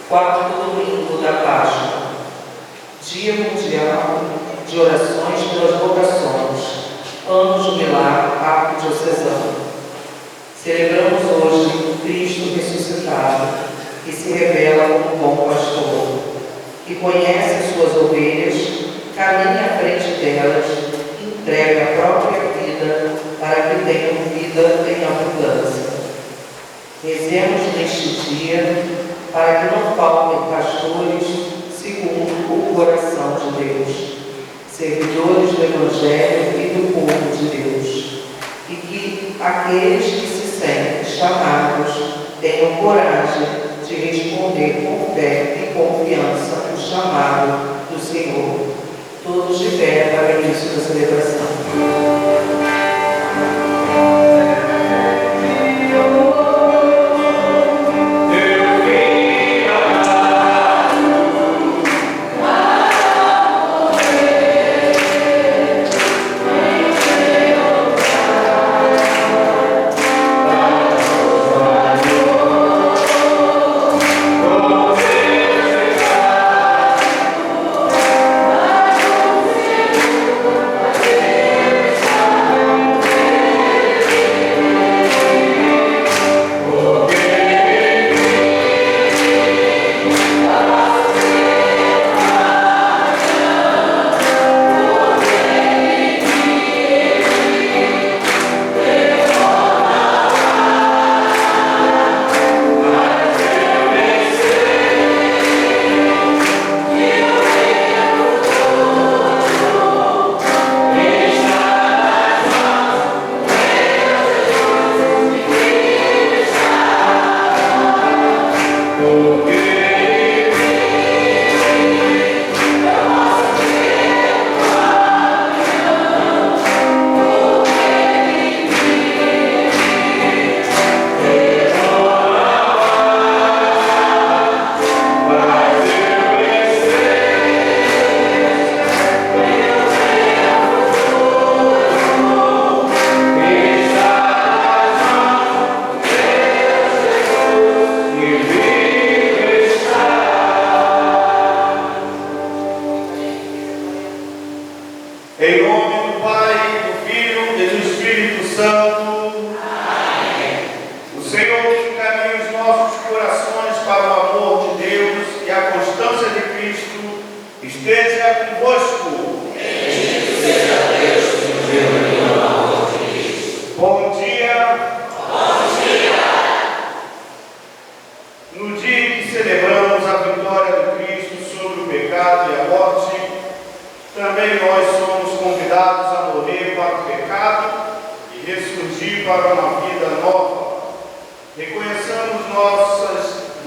Quarto domingo da Páscoa, Dia Mundial de Orações pelas Vocações, Ano Jubilar Arquidiocesano. Celebramos hoje Cristo ressuscitado, que se revela como bom pastor, que conhece suas ovelhas, caminha à frente delas, entrega a própria vida para que tenham vida em abundância. Rezemos neste dia para que não faltem pastores segundo o coração de Deus, servidores do Evangelho e do povo de Deus, e que aqueles que se sentem chamados tenham coragem de responder com fé e confiança no chamado do Senhor. Todos de pé para o início da celebração.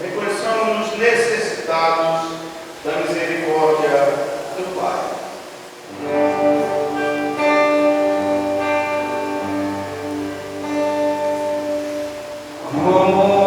Reconheçamos-nos necessitados da misericórdia do Pai. Oh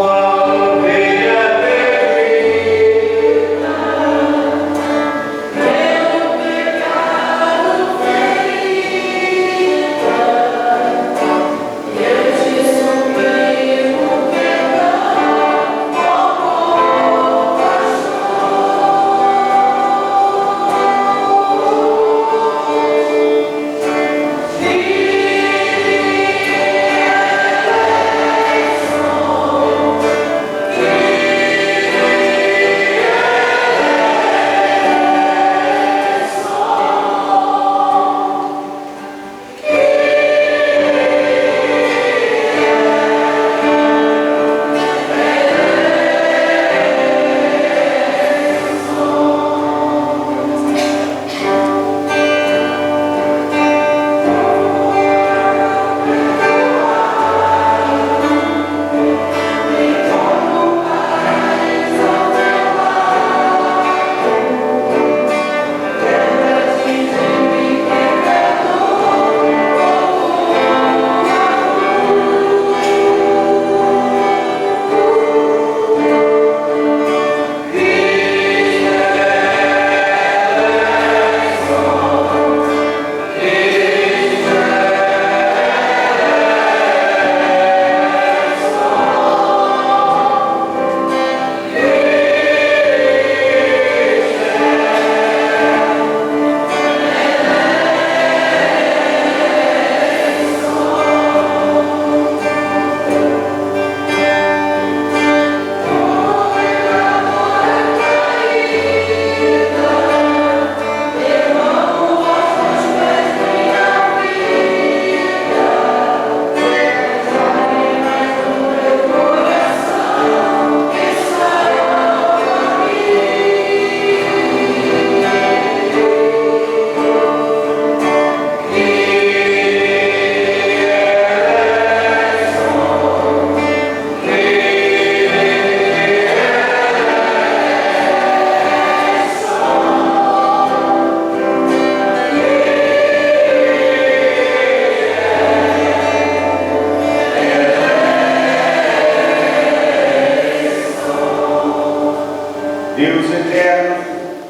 Deus eterno,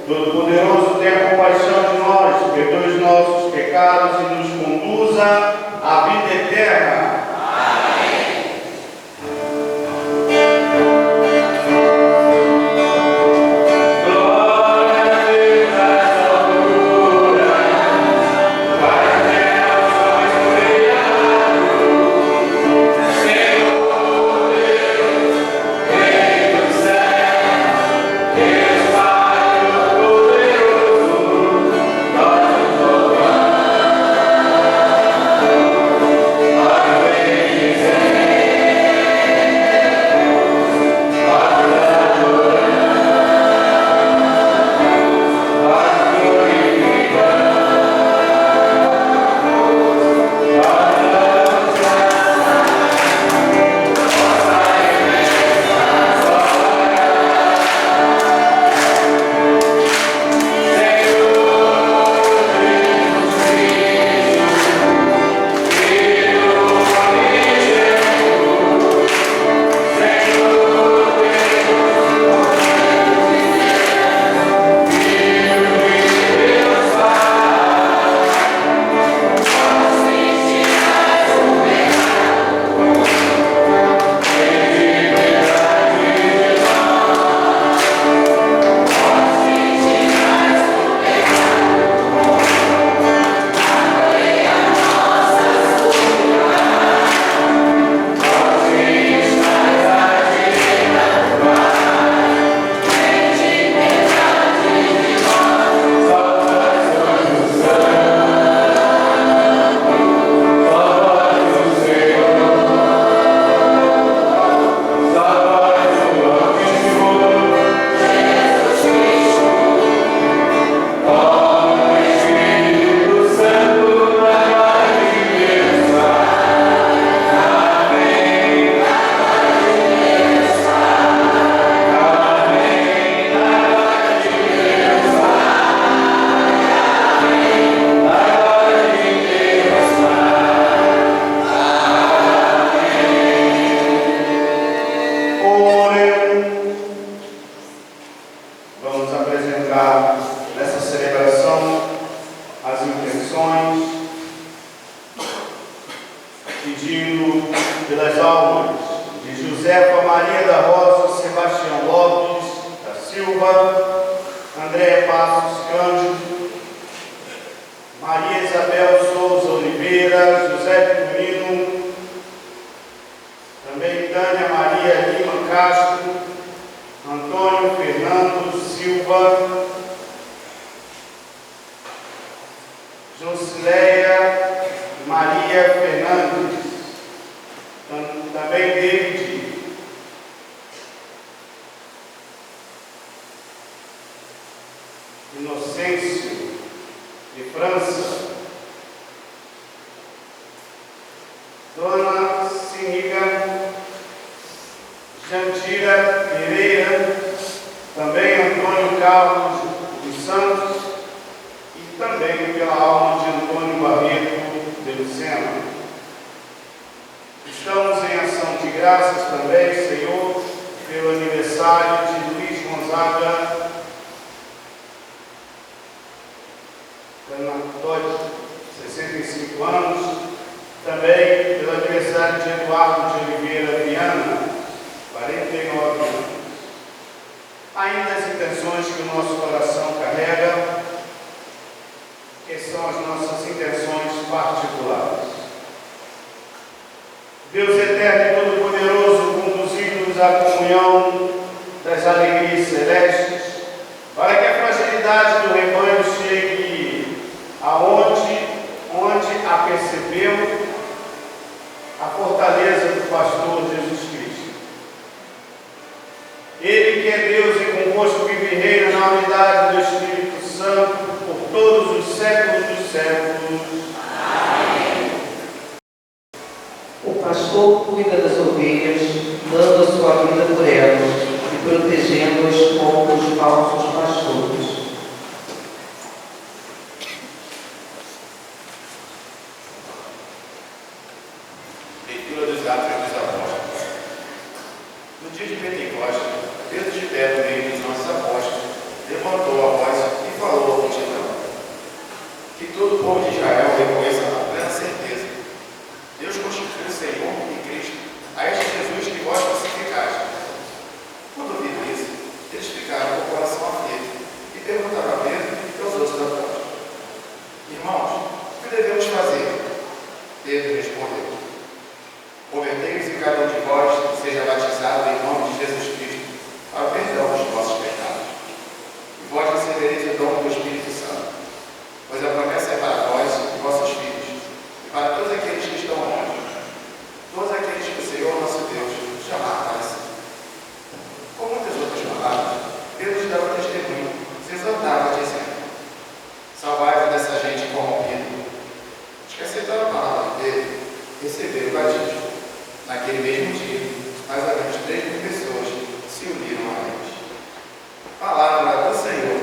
Todo-Poderoso, tenha compaixão de nós, perdoe os nossos pecados e nos conduza à vida eterna. No dia de Pentecostes, Pedro de pé no meio dos nossos apóstolos levantou a voz e falou à multidão: que todo o povo de Israel reconheça a plena certeza: Deus constituiu o Senhor e Cristo a este Jesus que vós crucificaste. Quando ouviram isso, eles ficaram com o coração aflito e perguntaram a Pedro e aos outros apóstolos: irmãos, o que devemos fazer? Pedro respondeu: convertei-vos e cada um de vós seja batizado em nome de Jesus Cristo para o perdão dos vossos pecados. E vós recebereis o dom do Espírito Santo, pois a promessa é para vós e vossos filhos, e para todos aqueles que estão longe, todos aqueles que o Senhor nosso Deus chamar para si. Com muitas outras palavras, Pedro lhes dava testemunho, se exortava, dizendo: salvai-vos dessa gente corrompida. Os que aceitaram a palavra de Pedro receberam o batismo. Naquele mesmo dia, mais ou menos 3.000 pessoas se uniram a eles. Palavra do Senhor.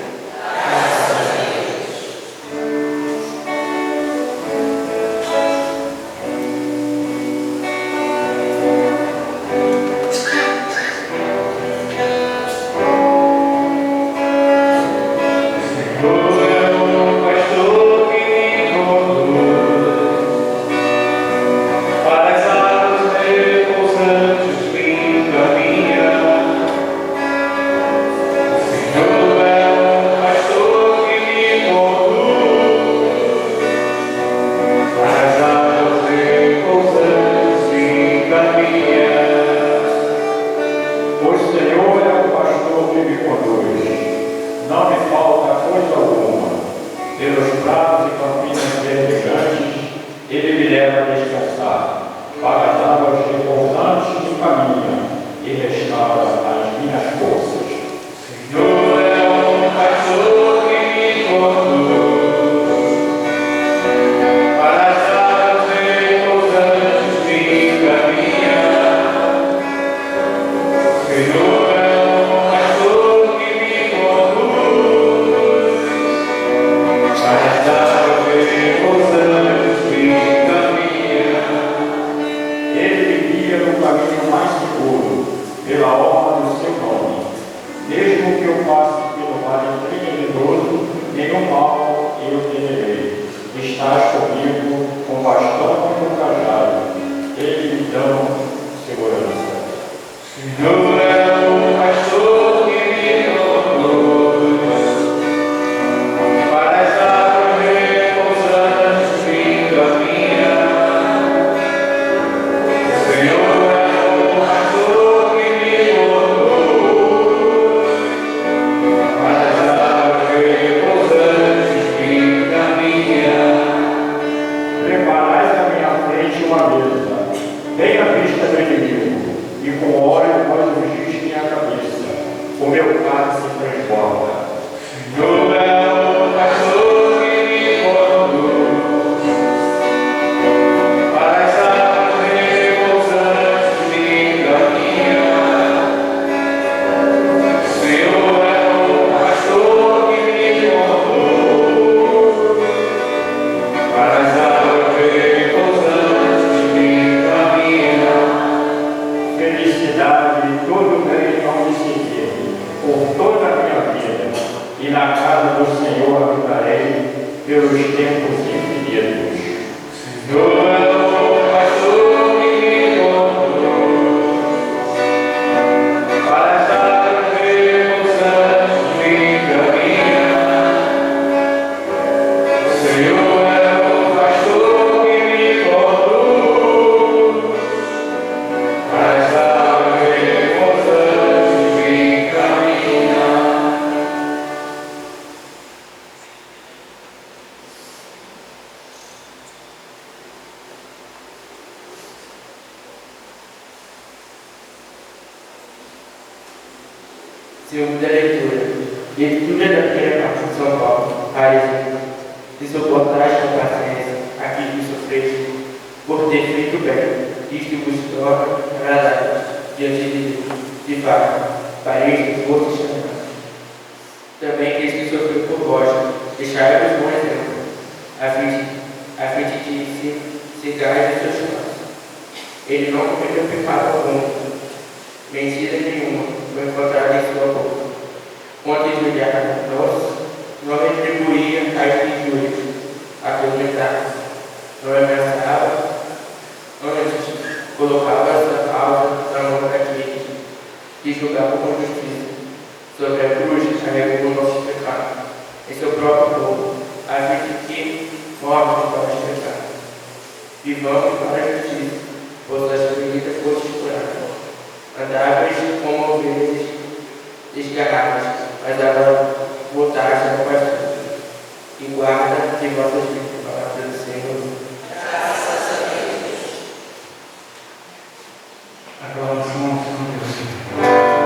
Segundo da leitura, leitura da primeira carta de São Paulo, Paris, que suportarás com paciência aquilo que sofreste, por ter feito bem, isto vos torna agradável diante de Deus. De fato, para isto vos chamar. Também Cristo sofreu por vós, deixai-vos bom exemplo, a fim de que sigais os seus passos. Ele não cometeu pecado algum, mentira nenhuma, não encontrará em sua boca. Contra familiar nosso não retribuía a espírito atormentado, não ameaçava, não colocava essa causa na mão daquele que julgava com justiça. Sobre a cruz carregou o nosso pecado em seu próprio corpo, a fim de que morte para os pecados, vivamos para a justiça, pois as feridas fossem curadas. Andáveis como ovelhas desgarradas, mas agora voltaste ao pastor. E guarda de vossas vidas, palavra do Senhor. Graças a Deus. Aclamação ao Senhor.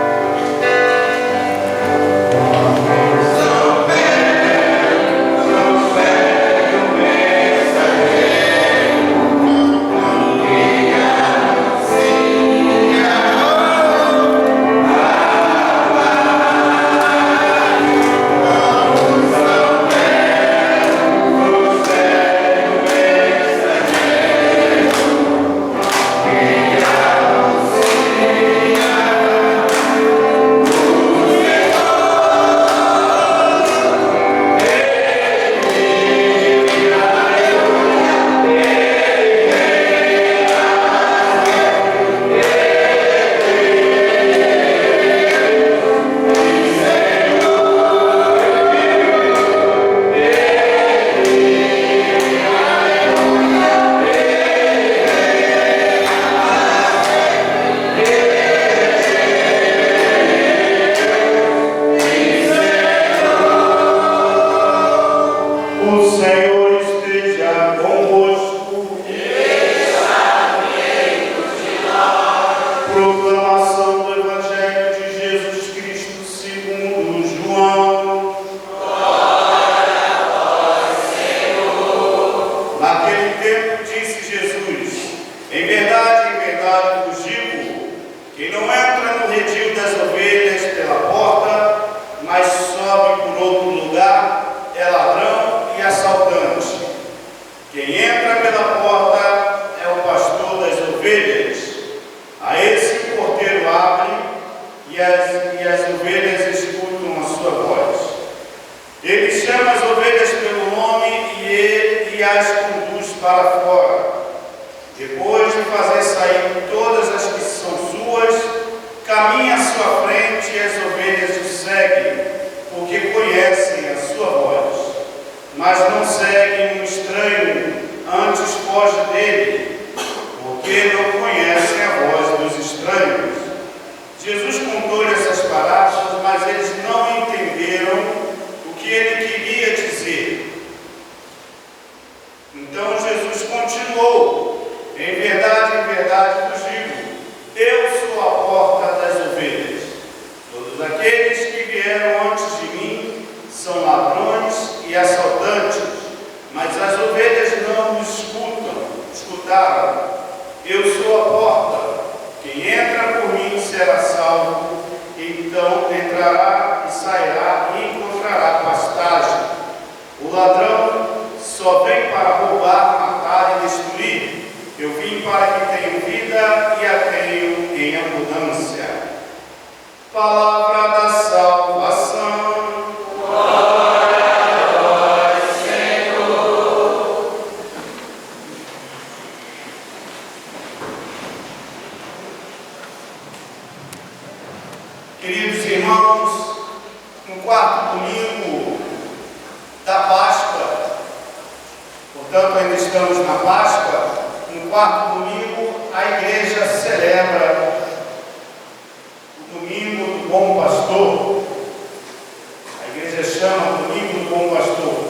Queridos irmãos, no quarto domingo da Páscoa, portanto ainda estamos na Páscoa, no quarto domingo a igreja celebra o domingo do Bom Pastor. A igreja chama domingo do Bom Pastor.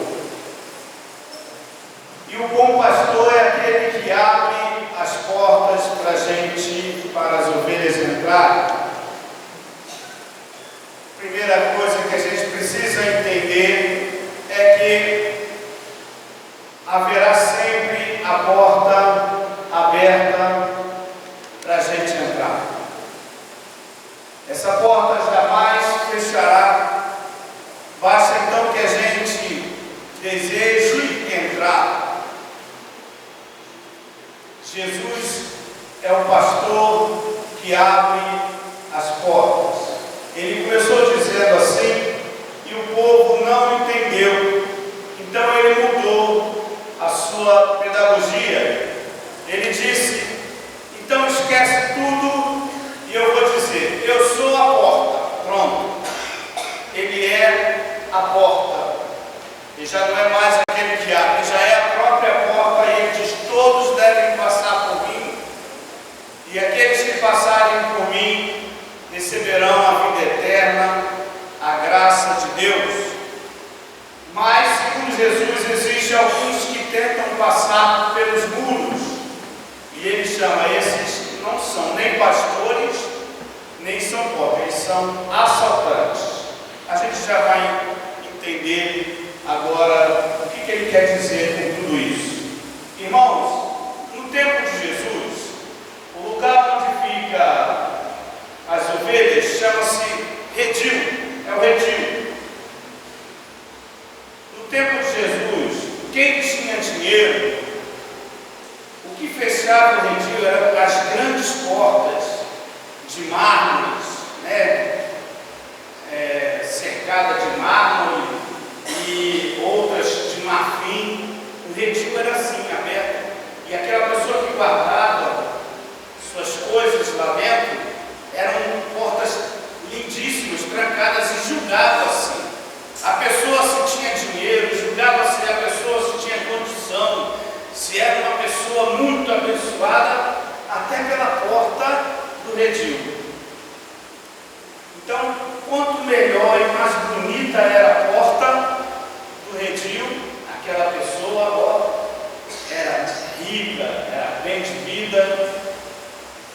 E o Bom Pastor é aquele que abre as portas para a gente, para as ovelhas entrarem. Primeira coisa que a gente precisa entender é que haverá sempre a porta aberta para a gente entrar. Essa porta jamais fechará. Basta então que a gente deseje entrar. Jesus é o pastor que abre as portas. Ele começou dizendo assim, e já não é mais aquele que abre, ele já é a própria porta, e ele diz: todos devem passar por mim, e aqueles que passarem por mim receberão a vida eterna, a graça de Deus. Mas, segundo Jesus, existem alguns que tentam passar pelos muros, e ele chama esses, não são nem pastores, nem são pobres, eles são assaltantes. A gente já vai entender agora o que ele quer dizer com tudo isso. Irmãos, no tempo de Jesus, o lugar onde fica as ovelhas chama-se redil, é o redil. No tempo de Jesus, quem tinha dinheiro, o que fechava o redil eram as grandes portas de mármore, né? Cercada de mármore e outras de marfim. O redil era assim, aberto, e aquela pessoa que guardava suas coisas lá dentro eram portas lindíssimas, trancadas, e julgava assim a pessoa se tinha dinheiro, julgava-se a pessoa se tinha condição, se era uma pessoa muito abençoada, até pela porta do redil. Então, quanto melhor e mais bonita era a porta do redil, aquela pessoa era rica, era bem de vida.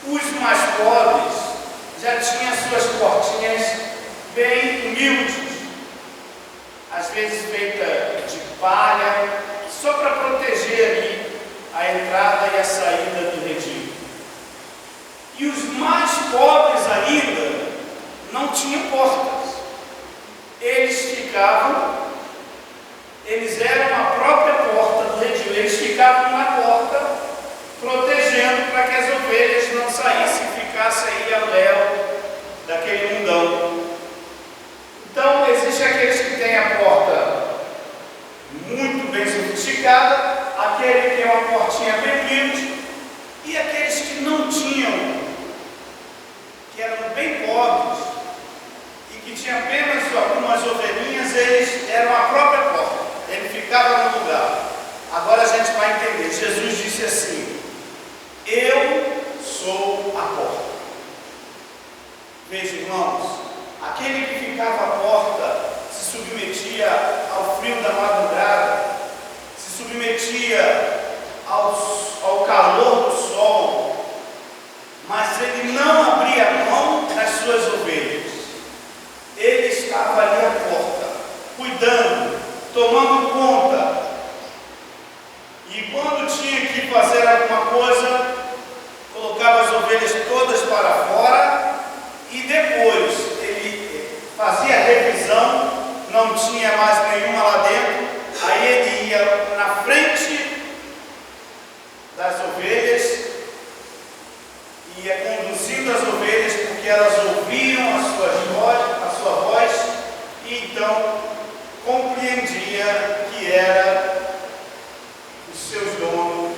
Os mais pobres já tinham suas portinhas bem humildes, às vezes feita de palha, só para proteger ali a entrada e a saída do redil. E os mais pobres ainda não tinham portas. Eles eram a própria porta do redil, eles ficavam na porta, protegendo para que as ovelhas não saíssem e ficassem aí ao léu daquele mundão. Então, existem aqueles que têm a porta muito bem sofisticada, aquele que tem uma portinha bem humilde, e aqueles que não tinham, que eram bem pobres, e que tinham apenas algumas ovelhinhas, eles eram a própria porta, ele ficava no lugar. Agora a gente vai entender. Jesus disse assim: eu sou a porta. Veja, irmãos, aquele que ficava à porta se submetia ao frio da madrugada, se submetia ao calor do sol, mas ele não abria mão das suas ovelhas. Ele estava ali à porta, cuidando, tomando conta. E quando tinha que fazer alguma coisa, colocava as ovelhas todas para fora, e depois ele fazia a revisão, não tinha mais nenhuma lá dentro, aí ele ia na frente das ovelhas, ia conduzindo as ovelhas, porque elas ouviam a sua voz, e então compreendia que era o seu dono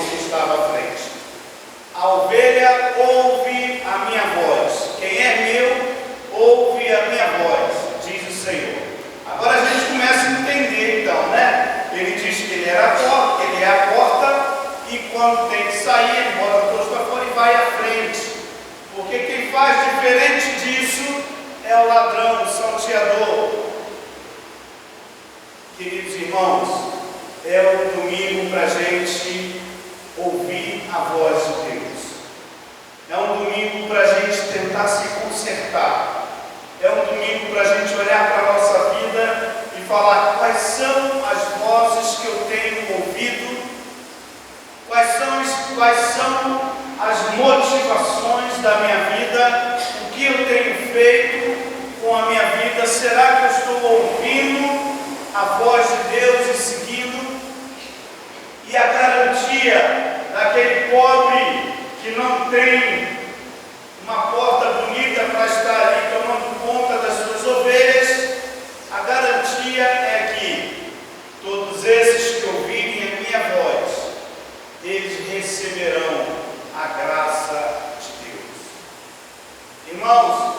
que estava à frente. A ovelha ouve a minha voz. Quem é meu, ouve a minha voz, diz o Senhor. Agora a gente começa a entender então, né? Ele diz que ele era a porta, ele é a porta, e quando tem que sair, ele bota todos para fora e vai à frente. Porque quem faz diferente disso é o ladrão, o salteador. Queridos irmãos, é o domingo para a gente ouvir a voz de Deus. É um domingo para a gente tentar se consertar. É um domingo para a gente olhar para a nossa vida e falar quais são as vozes que eu tenho ouvido, quais são as motivações da minha vida, o que eu tenho feito com a minha vida. Será que eu estou ouvindo a voz de Deus e seguindo? E a garantia daquele pobre que não tem uma porta bonita para estar ali tomando conta das suas ovelhas, a garantia é que todos esses que ouvirem a minha voz, eles receberão a graça de Deus. Irmãos,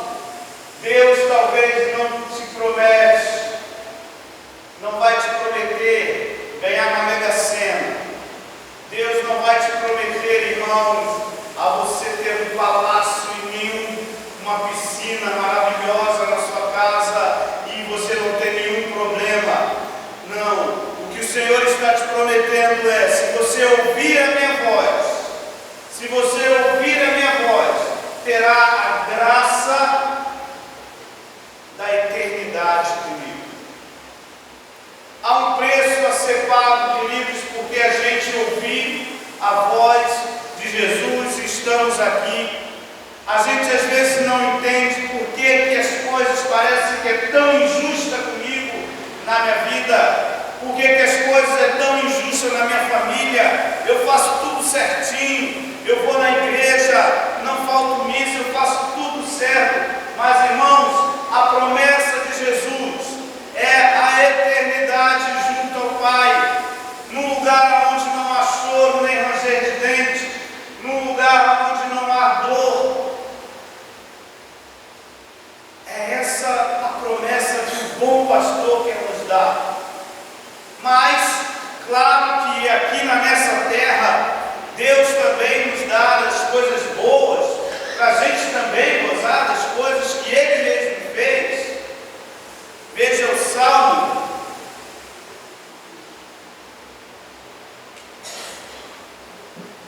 Deus talvez não te promete, não vai te prometer ganhar na Mega Sena. Deus não vai te prometer, irmãos, a você ter um palácio e uma piscina maravilhosa na sua casa e você não ter nenhum problema. Não. O que o Senhor está te prometendo é: se você ouvir a minha voz, se você ouvir a minha voz, terá a graça da eternidade comigo. Há um preço a ser pago, queridos, porque a gente ouvir a voz de Jesus e estamos aqui. A gente às vezes não entende por que as coisas parecem que é tão injusta comigo na minha vida. Por que as coisas é tão injusta na minha família? Eu faço tudo certinho, eu vou na igreja, não falto missa, eu faço tudo certo. Mas, irmãos, a promessa de Jesus é a eternidade junto ao Pai, num lugar onde não há choro nem ranger de dente, num lugar onde não há dor. É essa a promessa que o bom pastor quer nos dar. Mas, claro que aqui nessa terra, Deus também nos dá as coisas boas, para a gente também gozar das coisas que Ele mesmo fez. Veja o Salmo.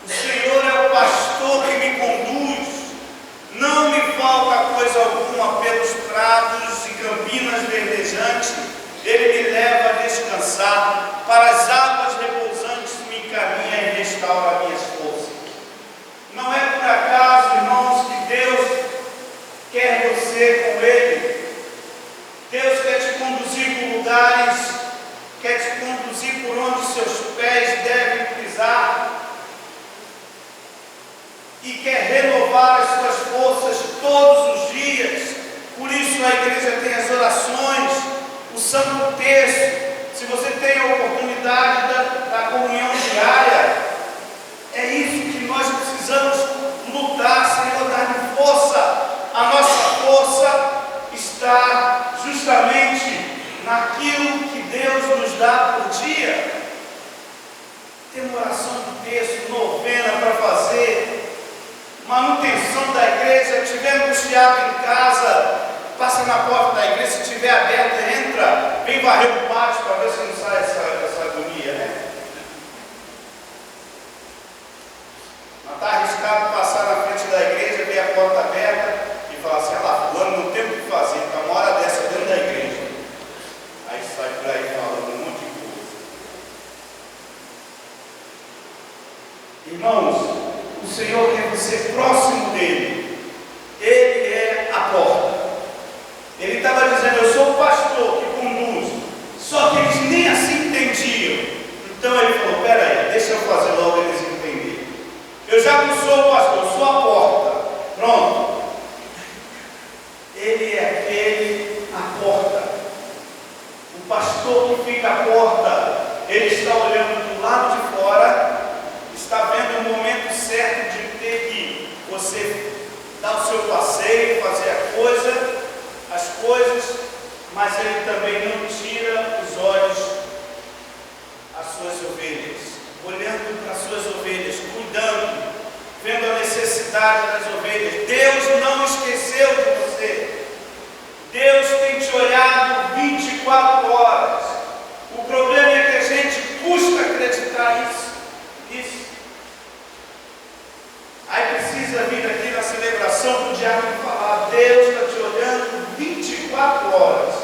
O Senhor é o pastor que me conduz, não me falta coisa alguma. Pelos prados e campinas verdejantes, Ele me leva a descansar, para as águas repousantes me encaminha e restaura minhas forças. Não é por acaso, irmãos, que Deus quer você com Ele. Deus quer te conduzir por lugares, quer te conduzir por onde seus pés devem pisar, e quer renovar as suas forças todos os dias. Por isso a igreja tem as orações, o Santo Terço. Se você tem a oportunidade da comunhão diária, é isso que nós precisamos lutar. Senhor, dá-me força. A nossa força está justamente naquilo que Deus nos dá por dia. Tem uma oração do terço, novena para fazer, manutenção da igreja. Tiver angustiado em casa, passa na porta da igreja, se estiver aberta, entra, vem varrer o pátio para ver se não sai essa agonia, né? Mas está arriscado passar na frente da igreja, ver a porta aberta e falar assim: lá, fulano não tem o que fazer, está uma hora dessa dentro da igreja. Aí sai por aí falando um monte de coisa. Irmãos, o Senhor quer você próximo dele. Ele é a porta. Ele estava dizendo: eu sou o pastor que conduz. Só que eles nem assim entendiam. Então ele falou: peraí, deixa eu fazer logo eles entenderem. Eu já não sou o pastor, eu sou a porta. Pronto. Ele é aquele, a porta. O pastor que fica à porta, ele está olhando do lado de fora, está vendo o momento certo de ter que você dar o seu passeio, fazer as coisas, mas ele também não tira os olhos às suas ovelhas, olhando para as suas ovelhas, cuidando, vendo a necessidade das ovelhas. Deus não esqueceu de você. Deus tem te olhado 24 horas. O problema é que a gente custa acreditar nisso. Aí precisa vir aqui na celebração do diabo e falar: Deus está te olhando 24 horas.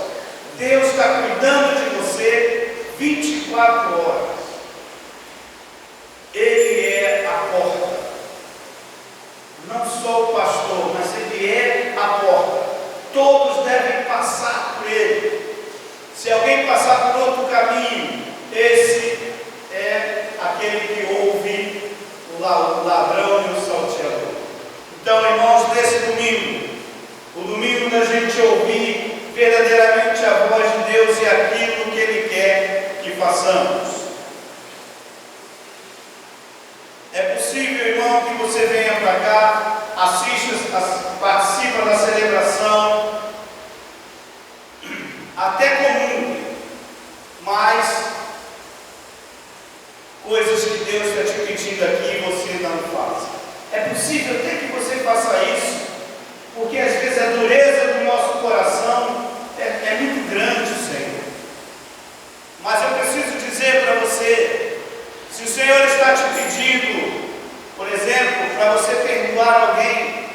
Deus está cuidando de você 24 horas. Ele é a porta. Não só o pastor, mas ele é a porta. Todos devem passar por ele. Se alguém passar por outro caminho, esse é aquele que ouve o ladrão e o salteador. Então, irmãos, nesse domingo, o domingo da gente ouvir verdadeiramente a voz de Deus e aquilo que Ele quer que façamos. É possível, irmão, que você venha para cá, participa da celebração, até comum, mas pedindo, por exemplo, para você perdoar alguém,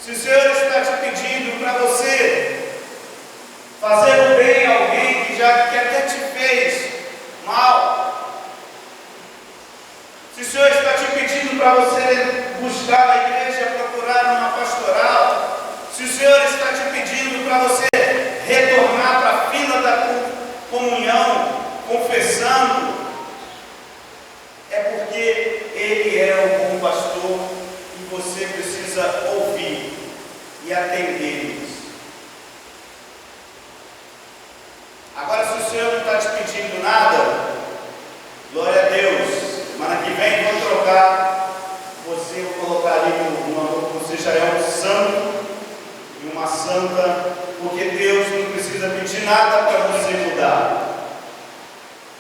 se o Senhor está te pedindo para você fazer o bem a alguém que até te fez mal, se o Senhor está te pedindo para você buscar na igreja, procurar uma pastoral, se o Senhor está te pedindo para você retornar para a fila da comunhão, confessando, é porque Ele é o bom pastor e você precisa ouvir e atender isso. Agora, se o Senhor não está te pedindo nada, glória a Deus. Semana que vem vou trocar você, vou colocar ali você já é um santo e uma santa, porque Deus não precisa pedir nada para você mudar.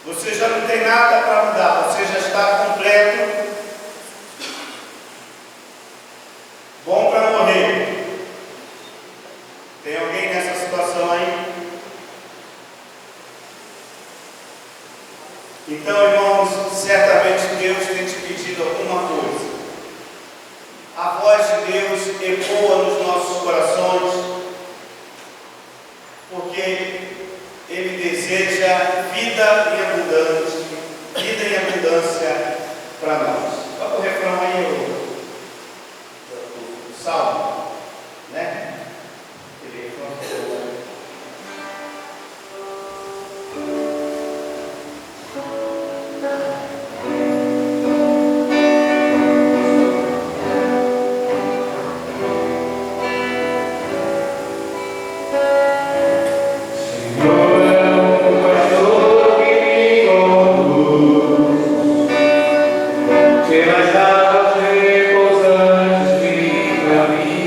Você já não tem nada para mudar, você já está completo, bom para morrer. Tem alguém nessa situação aí? Então, irmãos, certamente Deus tem te pedido alguma coisa. A voz de Deus ecoa nos nossos corações, porque Ele deseja vida em abundância para nós. Olha o refrão aí, o salmo, né? Ele caminho.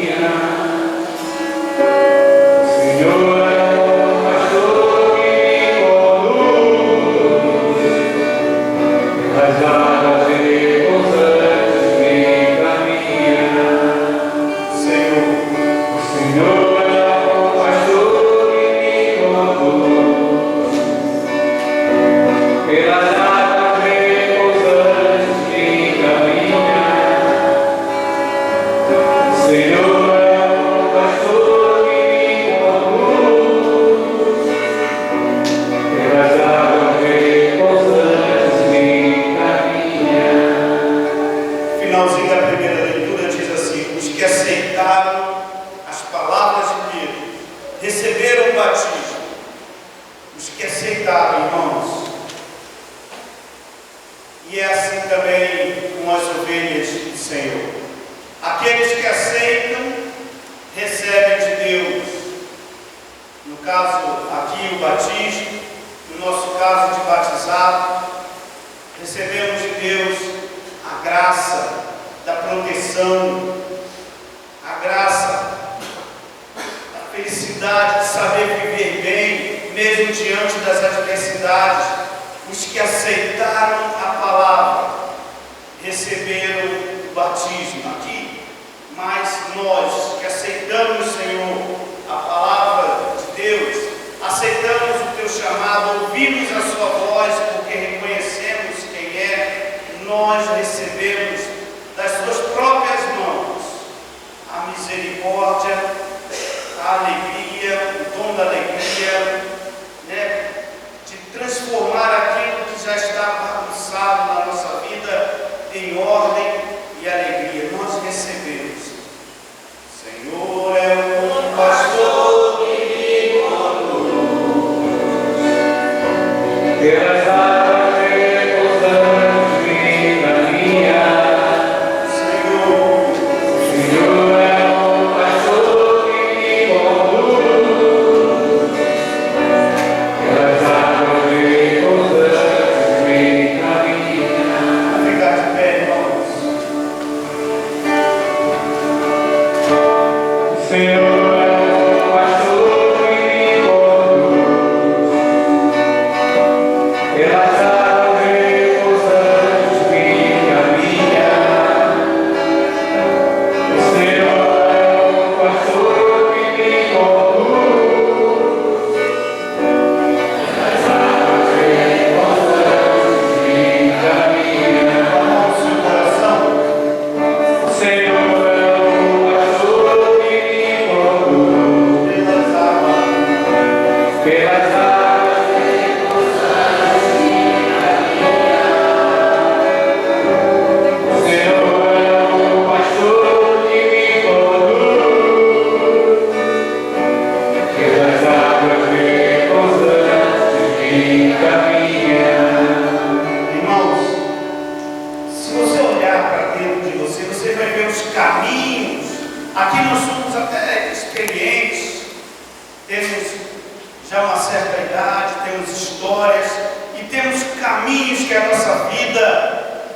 já uma certa idade, temos histórias e temos caminhos que é a nossa vida,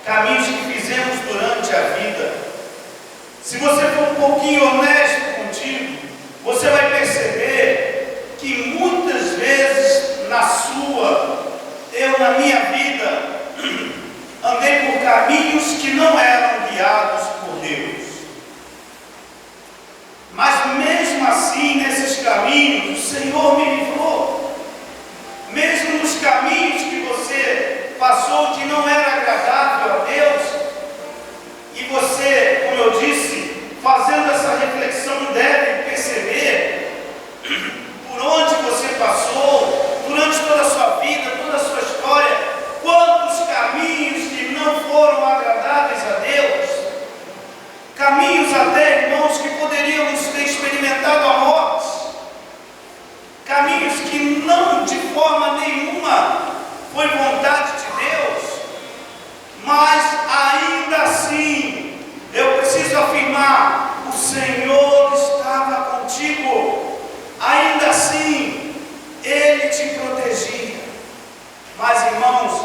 caminhos que fizemos durante a vida. Se você for um pouquinho honesto contigo, você vai perceber que muitas vezes eu na minha vida, andei por caminhos que não eram guiados por Deus. Mas mesmo assim, nesses caminhos, o Senhor me livrou. Mesmo nos caminhos que você passou que não era agradável a Deus, e você, como eu disse, fazendo essa reflexão, deve perceber por onde você passou, durante toda a sua vida, toda a sua história, quantos caminhos que não foram agradáveis a Deus, caminhos até, irmãos, que poderíamos ter experimentado a morte, caminhos que não de forma nenhuma foi vontade de Deus, mas ainda assim, eu preciso afirmar, o Senhor estava contigo, ainda assim, Ele te protegia. Mas, irmãos,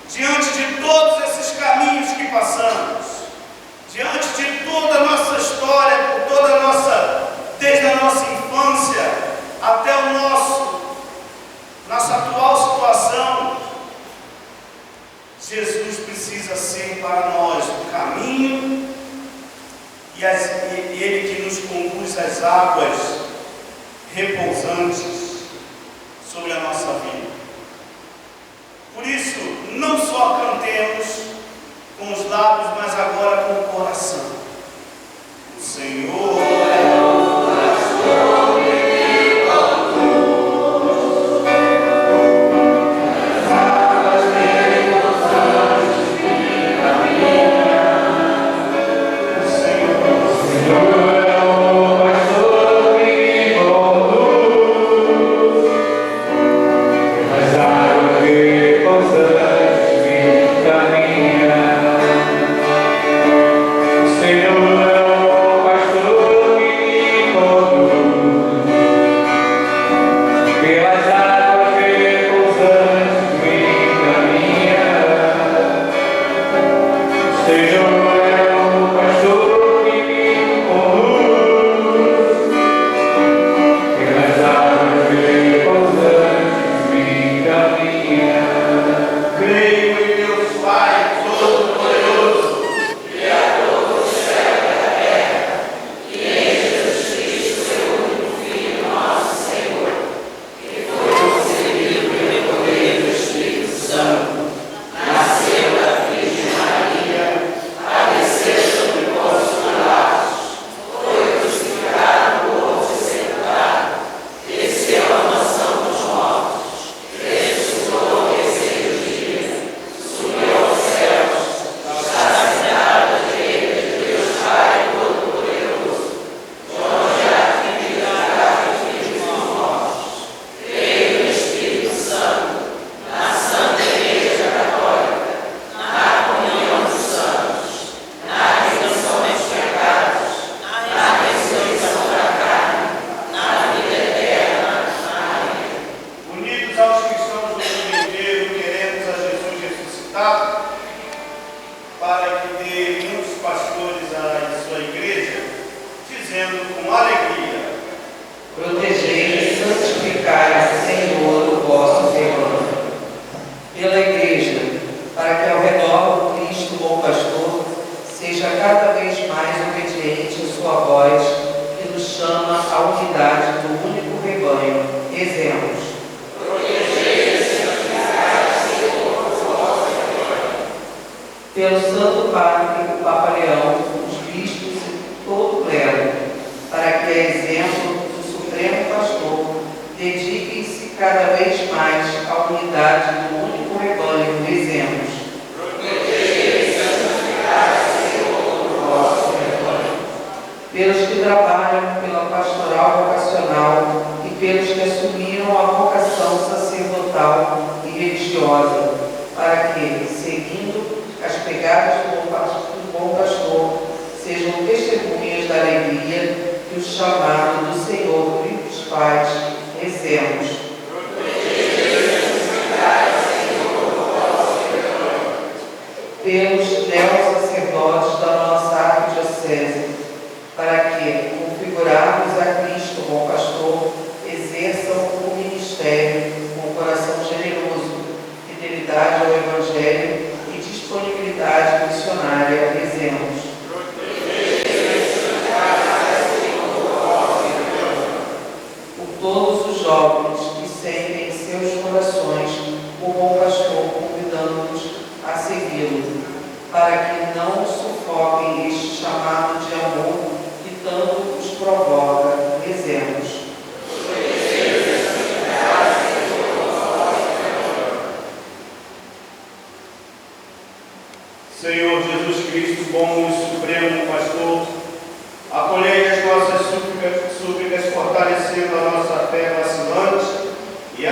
diante de todos esses caminhos que passamos, diante de toda a nossa história, por toda a nossa, desde a nossa infância até nossa atual situação, Jesus precisa ser para nós o caminho e Ele que nos conduz às águas repousantes sobre a nossa vida. Por isso, não só cantemos com os lábios, mas agora com o coração. O Senhor é o pastor que me conduz, nas águas repousantes me caminha. O Senhor é o pastor que me conduz, nas águas repousantes me caminha. O Senhor pelo Santo Padre, o Papa Leão, os bispos e todo o clero, para que, a exemplo do Supremo Pastor, dediquem-se cada vez mais à unidade do único rebanho, exemplos. Pelos que trabalham pela pastoral vocacional e pelos que assumiram a vocação sacerdotal e religiosa, para que, seguindo as pegadas do bom pastor, sejam testemunhas da alegria que o chamado do Senhor nos faz, Rezemos. Pelos neo-sacerdotes da nossa arquidiocese, para que, configurados a Cristo como pastor, exerçam o ministério com coração generoso, fidelidade ao Evangelho e disponibilidade missionária. Rezemos. Por todos os jovens que sentem em seus corações o bom pastor convidando-nos a segui-lo, para que não sufoquem este chamado de amor que tanto os provoca. Rezemos. Senhor Jesus Cristo, bom e supremo pastor, acolhei as nossas súplicas, fortalecendo a nossa fé vacilante e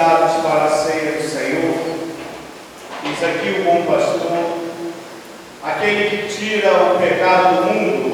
organizados para a ceia do Senhor. Diz aqui o bom pastor, aquele que tira o pecado do mundo.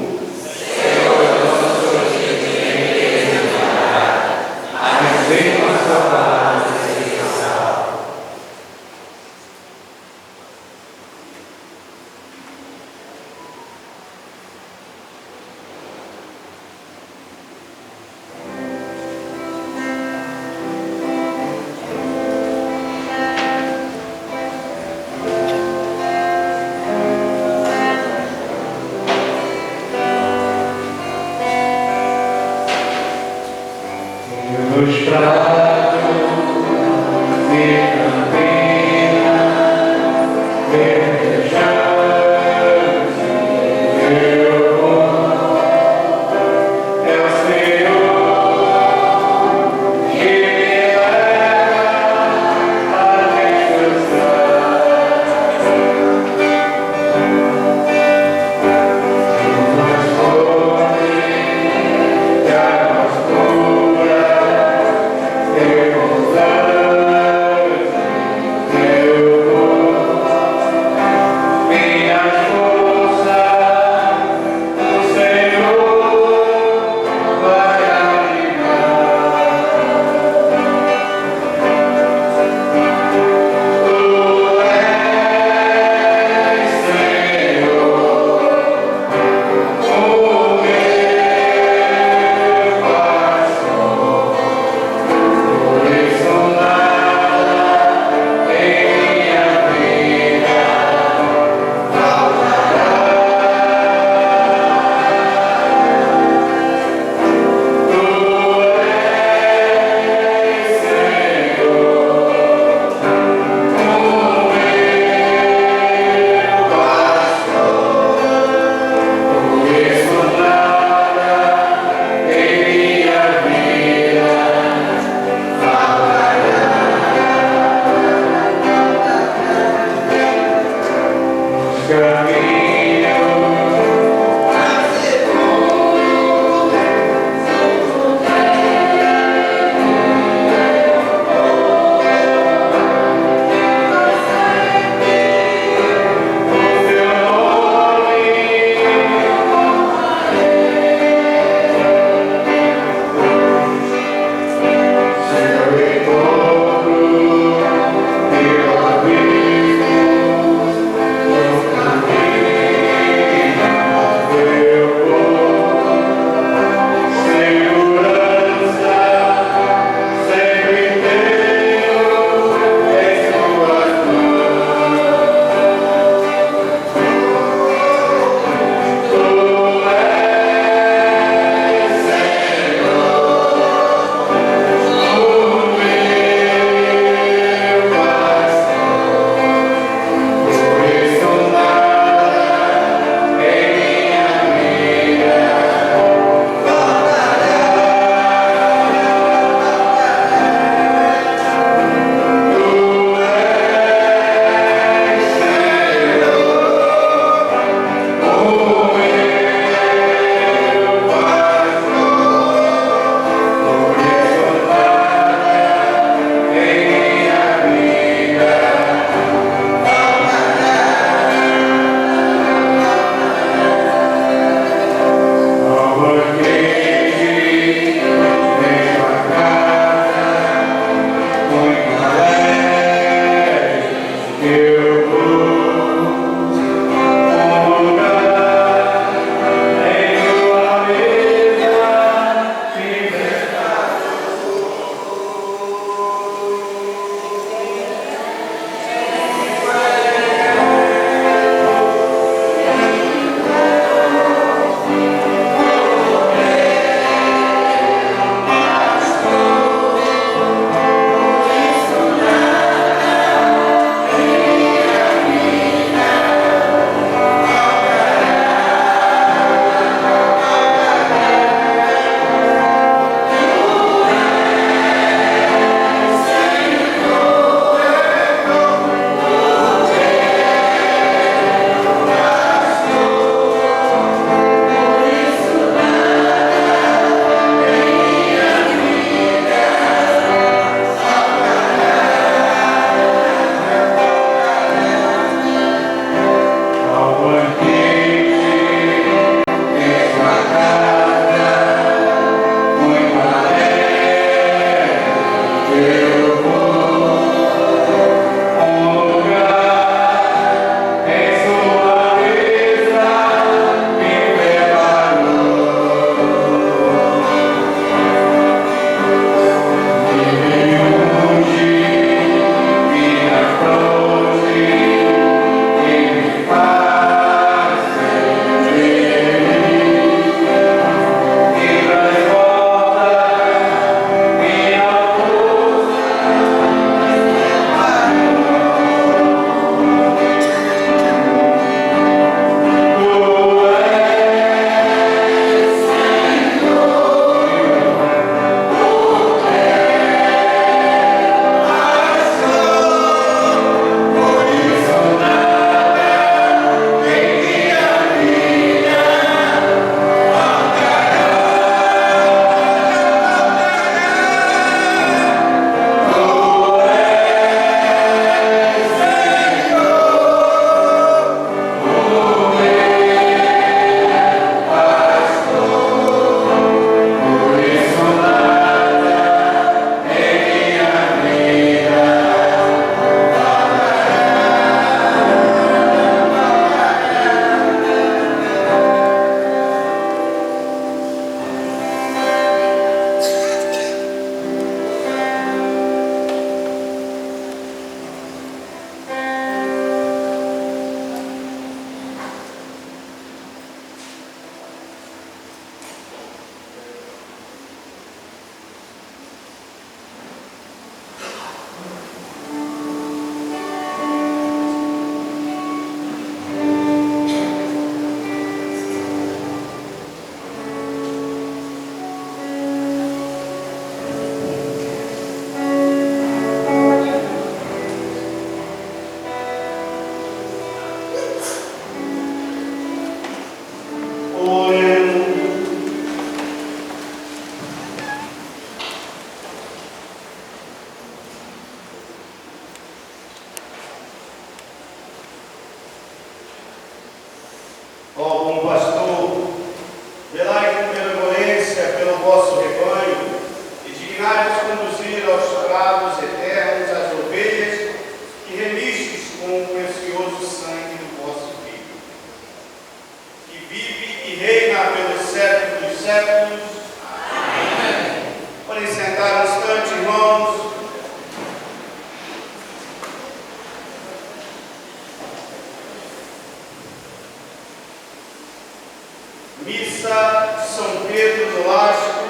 Missa de São Pedro do Lasco,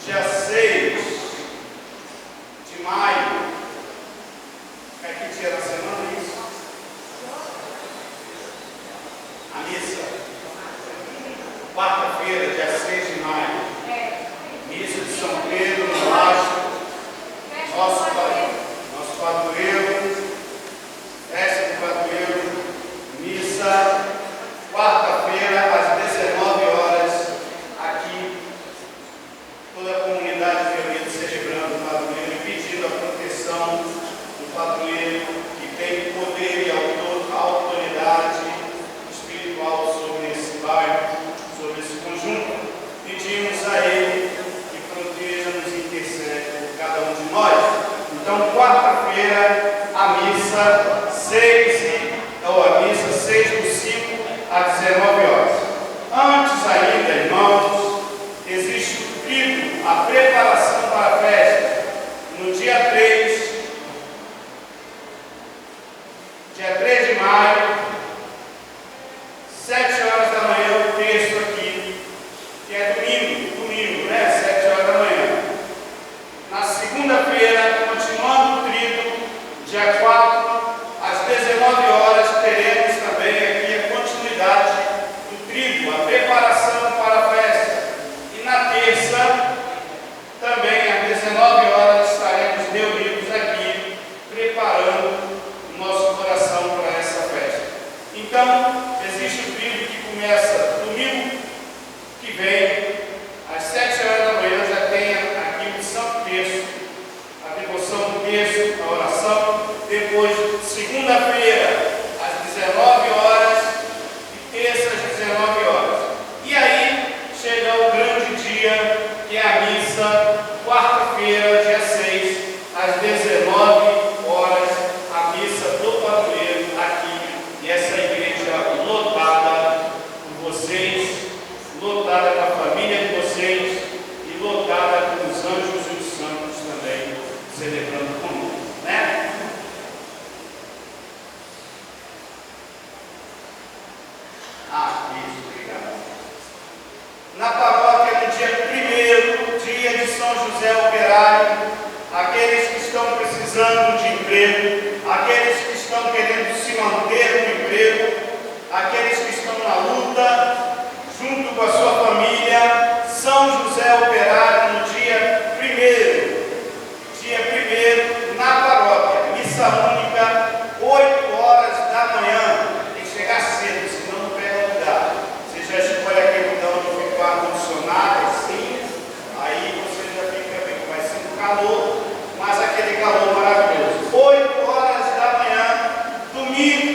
dia 6 de maio. É que dia da semana é isso? A missa. Quarta-feira, dia 6 de maio. Missa de São Pedro do Lasco, nosso padroeiro, festa do padroeiro, missa, quarta-feira, às 19 horas, aqui, toda a comunidade reunida celebrando o padroeiro e pedindo a proteção do padroeiro, que tem poder e autoridade espiritual sobre esse bairro, sobre esse conjunto. Pedimos a ele que proteja, nos intercede por cada um de nós. Então, quarta-feira, a missa 6 do 5 às 19 horas. Antes ainda, irmãos, existe o trigo, a preparação para a festa. No dia 3 de maio, 7 horas da manhã, o texto aqui, que é domingo, né? 7 horas da manhã. Na segunda-feira, continuando o trigo, dia 4, às 19 horas, teremos também aqui a continuidade do trigo, a preparação para a festa. E na terça, também às 19 horas, estaremos reunidos aqui, preparando o nosso coração para essa festa. Então, existe o trigo que começa domingo que vem, às 7 horas da manhã, já tem aqui o Santo Terço, a devoção do terço, a oração. Depois, segunda-feira, às 19 horas e terça, às 19 horas. E aí, chega o grande dia, que é a missa, quarta-feira, dia 6, às 19 horas, a missa do padroeiro aqui, e essa igreja lotada por vocês, lotada com a família de vocês e lotada com os anjos e os santos também, celebrando conosco, né? Isso, obrigado. Na paróquia, no dia 1º, dia de São José Operário, aqueles que estão precisando de emprego, aqueles que estão querendo se manter no emprego, aqueles que estão na luta, junto com a sua família, São José Operário, no dia 1º, na paróquia, missa única, 8 horas da manhã. Tem que chegar cedo, senão não pega lugar. Você já escolhe aquele lugar onde fica o ar-condicionado, assim, aí você já fica bem, vai ser um calor, mas aquele calor maravilhoso. 8 horas da manhã, domingo,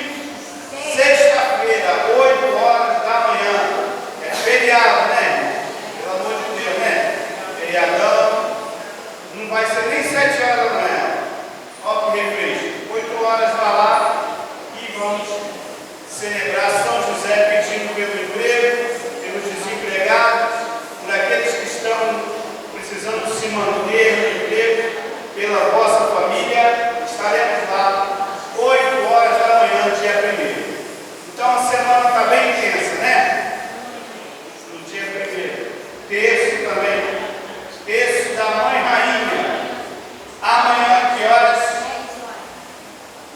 sexta-feira, 8 horas da manhã. É feriado, né? Pelo amor de Deus, né? Feriadão. Não vai ser nem 7 horas da manhã. Ó que refresco. 8 horas para lá e vamos celebrar São José, pedindo pelo emprego, pelos desempregados, por aqueles que estão precisando se manter no emprego, pela vossa família. Estaremos lá 8 horas da manhã, dia 1º. Então a semana está bem intensa, né? No dia 1º. Terço também. Terço da Mãe Rainha. Amanhã, que horas?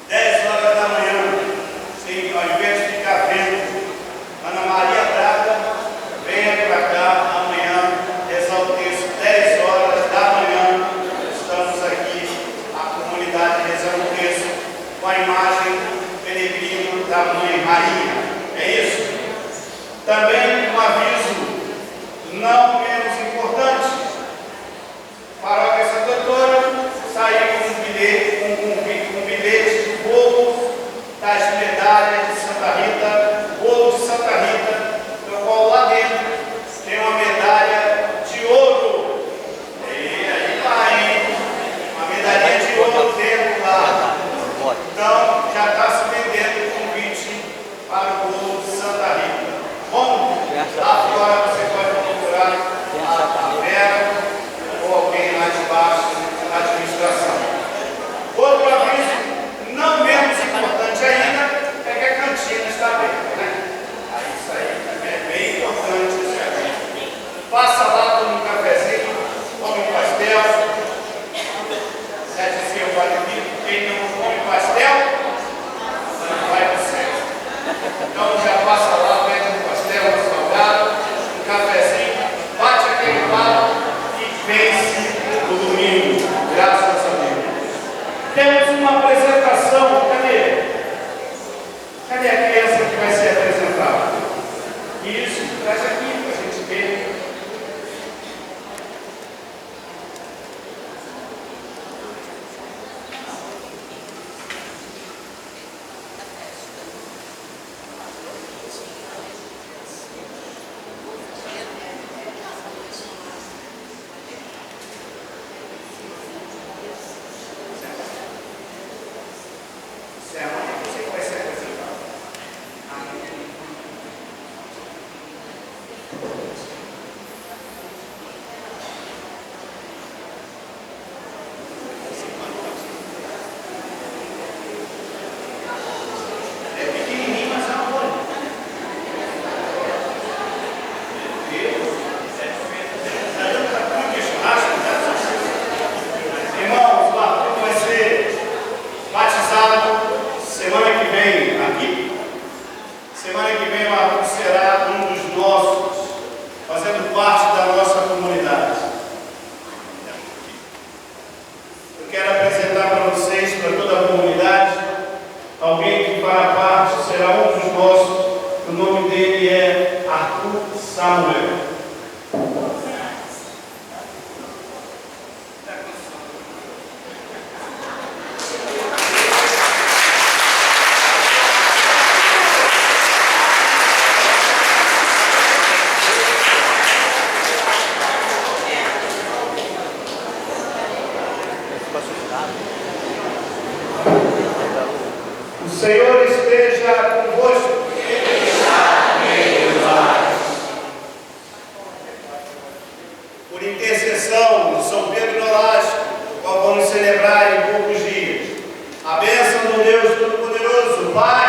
10 horas da manhã. Sim, ao invés de ficar vendo Ana Maria Braga, venha para cá amanhã, rezar o terço, 10 horas da manhã. Estamos aqui, a comunidade rezando o terço, com a imagem peregrina da Mãe Rainha. É isso? Também um aviso não menos importante. Paróquia Santa Doutora saiu com um bilhete do bolo das medalhas de Santa Rita, bolo de Santa Rita, no qual lá dentro tem uma medalha de ouro. E aí vai, hein? Uma medalhinha de ouro dentro lá. Então já está se vendendo o convite para o bolo de Santa Rita. Bom, lá fora você pode procurar uma apresentação. Cadê? Cadê a criança que vai ser apresentada? Isso, traz aqui para a gente ver. O Senhor esteja convosco. Por intercessão de São Pedro Nolasco, o qual vamos celebrar em poucos dias, a bênção do Deus Todo-Poderoso, Pai,